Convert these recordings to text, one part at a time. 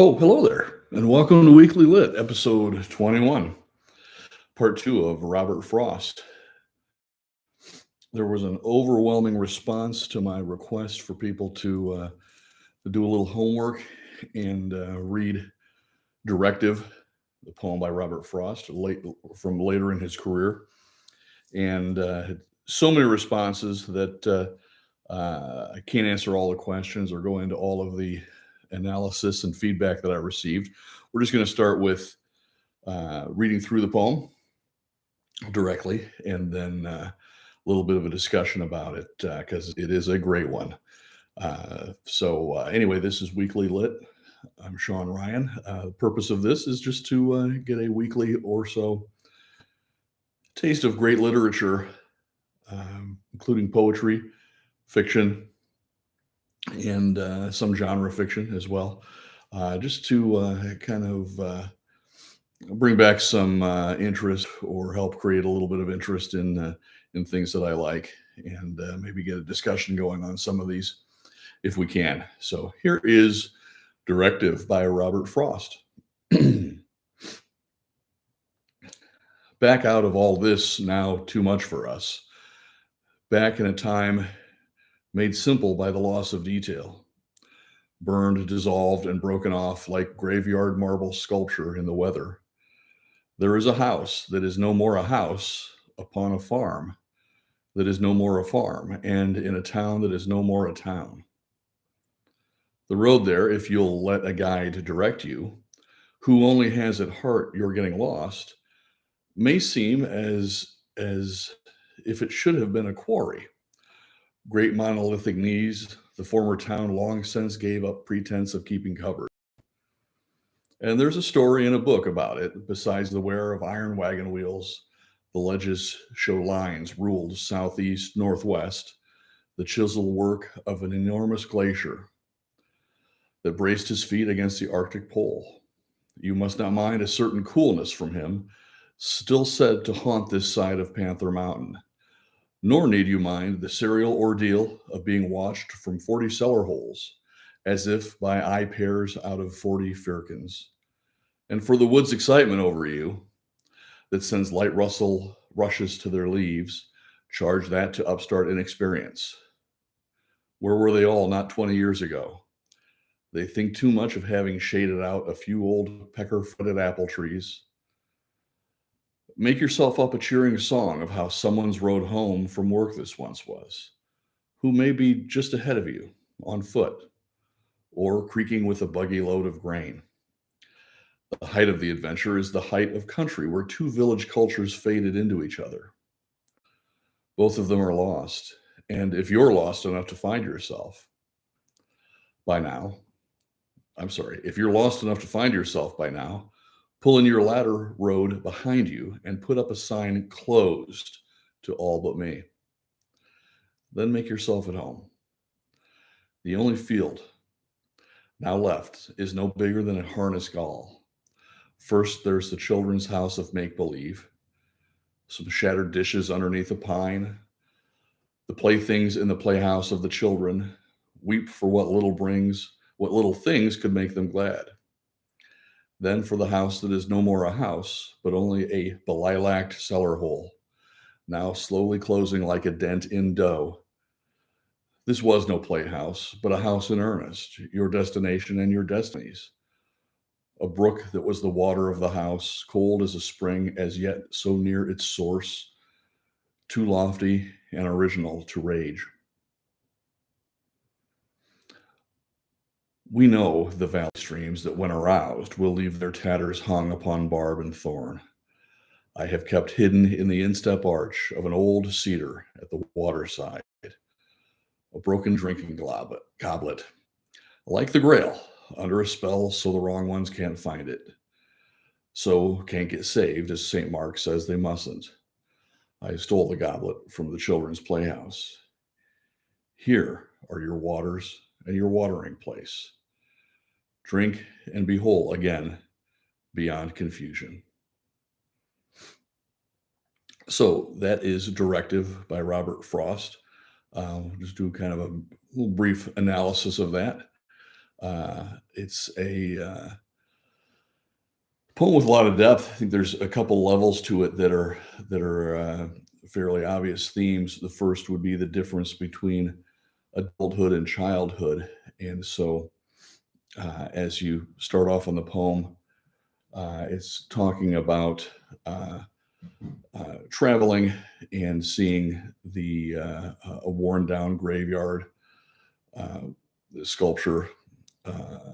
Oh, hello there, and welcome to Weekly Lit, episode 21, part two of Robert Frost. There was an overwhelming response to my request for people to do a little homework and read Directive, the poem by Robert Frost, from later in his career. And so many responses that I can't answer all the questions or go into all of the analysis and feedback that I received. We're just going to start with reading through the poem directly and then a little bit of a discussion about it because it is a great one. Anyway, this is Weekly Lit. I'm Sean Ryan. The purpose of this is just to get a weekly or so taste of great literature, including poetry, fiction, and some genre fiction as well, just to kind of bring back some interest or help create a little bit of interest in things that I like, and maybe get a discussion going on some of these if we can. So here is Directive by Robert Frost. Back out of all this now too much for us. Back in a time made simple by the loss of detail, burned, dissolved, and broken off like graveyard marble sculpture in the weather. There is a house that is no more a house upon a farm that is no more a farm, and in a town that is no more a town. The road there, if you'll let a guide direct you, who only has at heart you're getting lost, may seem as if it should have been a quarry. Great monolithic knees, the former town long since gave up pretense of keeping covered. And there's a story in a book about it. Besides the wear of iron wagon wheels, the ledges show lines ruled southeast, northwest, the chisel work of an enormous glacier that braced his feet against the Arctic pole. You must not mind a certain coolness from him, still said to haunt this side of Panther Mountain. Nor need you mind the serial ordeal of being watched from 40 cellar holes, as if by eye pairs out of 40 firkins. And for the wood's excitement over you, that sends light rustle rushes to their leaves, charge that to upstart inexperience. Where were they all not 20 years ago? They think too much of having shaded out a few old pecker-footed apple trees. Make yourself up a cheering song of how someone's road home from work this once was, who may be just ahead of you, on foot, or creaking with a buggy load of grain. The height of the adventure is the height of country where two village cultures faded into each other. Both of them are lost, and if you're lost enough to find yourself by now, if you're lost enough to find yourself by now, pull in your ladder road behind you and put up a sign closed to all but me. Then make yourself at home. The only field now left is no bigger than a harness gall. First, there's the children's house of make-believe, some shattered dishes underneath a pine, the playthings in the playhouse of the children, weep for what little things could make them glad. Then for the house that is no more a house, but only a belilaced cellar hole, now slowly closing like a dent in dough. This was no playhouse, but a house in earnest, your destination and your destinies. A brook that was the water of the house, cold as a spring, as yet so near its source, too lofty and original to rage. We know the valley streams that, when aroused, will leave their tatters hung upon barb and thorn. I have kept hidden in the instep arch of an old cedar at the waterside a broken drinking goblet, like the Grail, under a spell so the wrong ones can't find it. So can't get saved, as St. Mark says they mustn't. I stole the goblet from the children's playhouse. Here are your waters and your watering place. Drink and be whole again, beyond confusion. So that is Directive by Robert Frost. Just do kind of a little brief analysis of that. It's a poem with a lot of depth. I think there's a couple levels to it that are fairly obvious themes. The first would be the difference between adulthood and childhood, and so as you start off on the poem, it's talking about uh, traveling and seeing a worn down graveyard, uh, the sculpture, uh,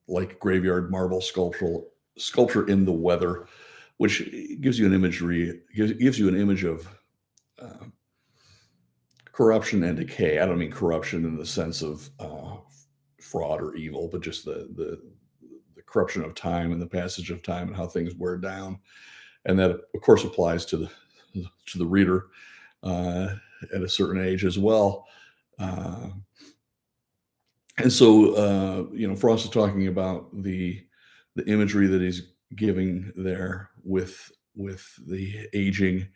like graveyard marble sculpture in the weather, which gives you an imagery gives you an image of uh, corruption and decay. I don't mean corruption in the sense of fraud or evil, but just the corruption of time and the passage of time and how things wear down, and that of course applies to the reader uh, at a certain age as well. Uh, and so, Frost is talking about the imagery that he's giving there with the aging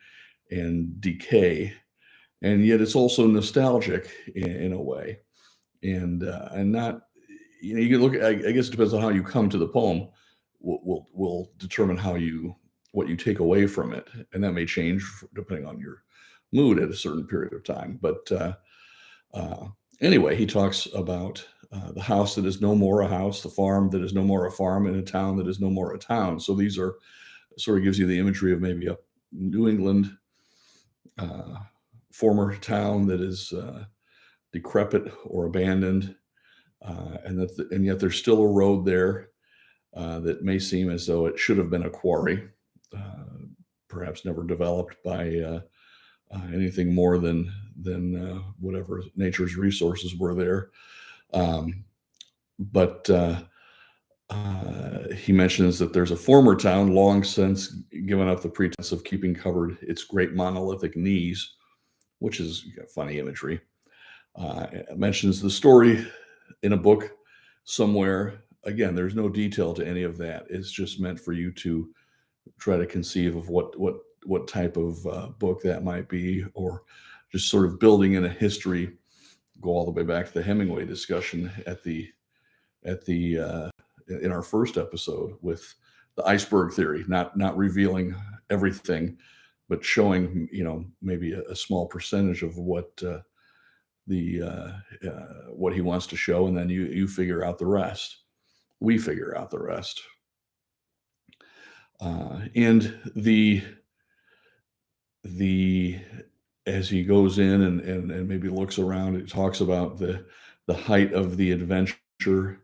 and decay, and yet it's also nostalgic in a way, and not you can look. I guess it depends on how you come to the poem. Will determine how you what you take away from it, and that may change depending on your mood at a certain period of time. But uh, anyway, he talks about the house that is no more a house, the farm that is no more a farm, and a town that is no more a town. So these are sort of gives you the imagery of maybe a New England uh, former town that is decrepit or abandoned, and yet there's still a road there that may seem as though it should have been a quarry, uh, perhaps never developed by anything more than whatever nature's resources were there. Um, but he mentions that there's a former town long since given up the pretense of keeping covered its great monolithic knees, which is funny imagery. It mentions the story in a book somewhere. Again, there's no detail to any of that. It's just meant for you to try to conceive of what type of book that might be, or just sort of building in a history. Go all the way back to the Hemingway discussion at the in our first episode with the iceberg theory, not revealing everything, but showing maybe a small percentage of the what he wants to show, and then you figure out the rest. We figure out the rest, and the as he goes in and maybe looks around, it talks about the height of the adventure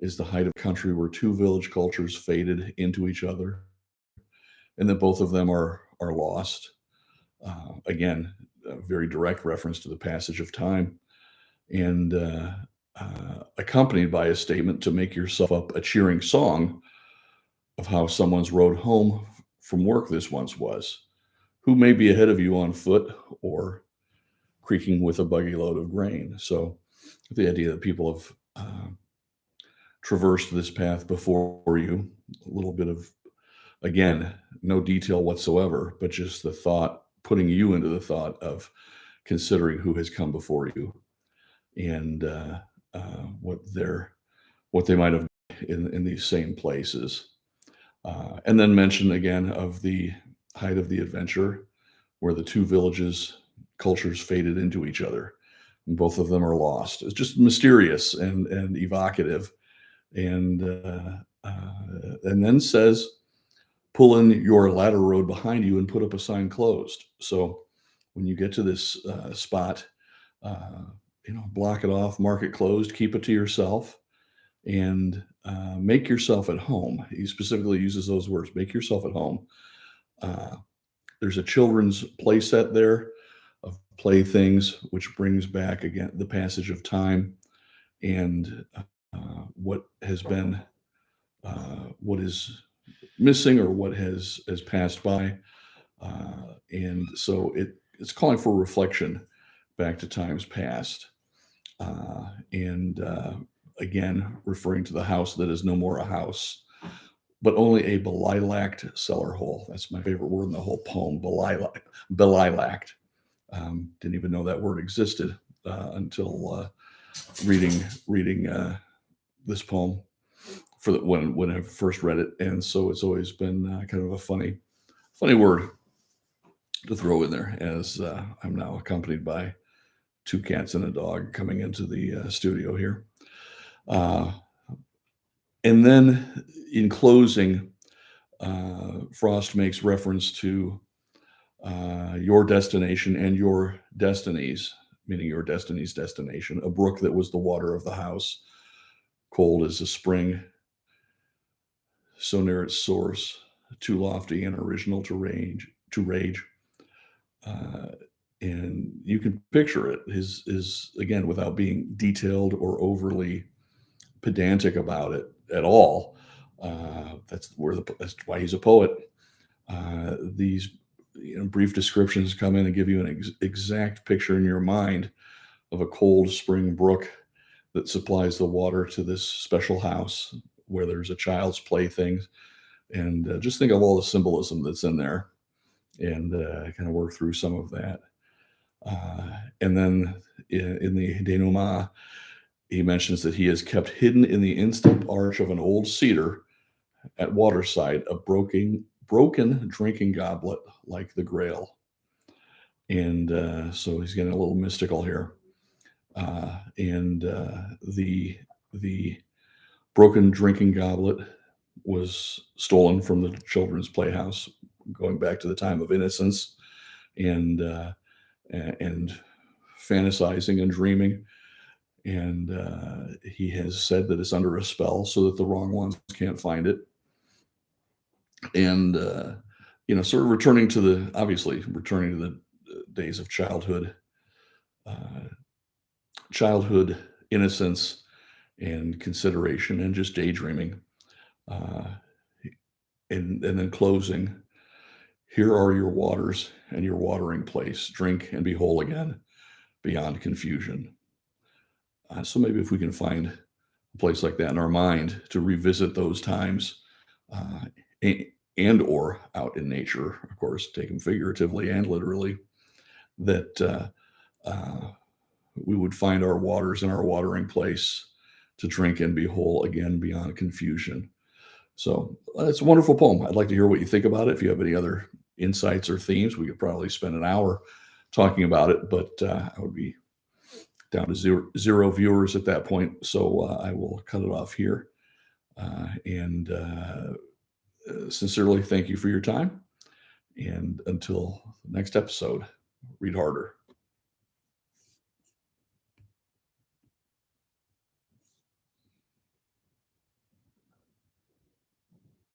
is the height of country where two village cultures faded into each other, and that both of them are lost. Again, a very direct reference to the passage of time, and accompanied by a statement to make yourself up a cheering song of how someone's road home from work this once was, who may be ahead of you on foot or creaking with a buggy load of grain. So the idea that people have traversed this path before you, a little bit of, again, no detail whatsoever, but just the thought, putting you into the thought of considering who has come before you, and what they might have in these same places. And then mention again of the height of the adventure, where the two villages cultures faded into each other, and both of them are lost. It's just mysterious and evocative, and then says, "Pull in your ladder road behind you and put up a sign closed." So when you get to this spot, uh, block it off, mark it closed, keep it to yourself, and make yourself at home. He specifically uses those words: "Make yourself at home." Uh, there's a children's play set there of playthings, which brings back again the passage of time and what has been, what is missing, or what has passed by, and so it's calling for reflection back to times past, and again referring to the house that is no more a house, but only a belilaced cellar hole. That's my favorite word in the whole poem. Belilaced. Didn't even know that word existed until reading this poem when I first read it, and so it's always been kind of a funny word to throw in there as I'm now accompanied by two cats and a dog coming into the studio here. Uh, and then in closing, Frost makes reference to your destination and your destinies, meaning your destiny's destination, a brook that was the water of the house, cold as a spring, so near its source, too lofty and original to rage. Uh, and you can picture it. His again, without being detailed or overly pedantic about it at all. That's why he's a poet. These brief descriptions come in and give you an exact picture in your mind of a cold spring brook that supplies the water to this special house where there's a child's plaything. And just think of all the symbolism that's in there and kind of work through some of that. And then in the denouement, he mentions that he has kept hidden in the instep arch of an old cedar at waterside a broken drinking goblet like the Grail. And so he's getting a little mystical here. And the broken drinking goblet was stolen from the children's playhouse, going back to the time of innocence and and fantasizing and dreaming. And he has said that it's under a spell so that the wrong ones can't find it. And sort of returning to the days of uh, childhood innocence and consideration and just daydreaming. Uh, and then closing, here are your waters and your watering place. Drink and be whole again beyond confusion. So maybe if we can find a place like that in our mind to revisit those times, uh, and or out in nature, of course, take them figuratively and literally, that we would find our waters and our watering place to drink and be whole again beyond confusion. So it's a wonderful poem. I'd like to hear what you think about it. If you have any other insights or themes, we could probably spend an hour talking about it, but I would be down to zero viewers at that point. So I will cut it off here. And sincerely thank you for your time. And until the next episode, read harder.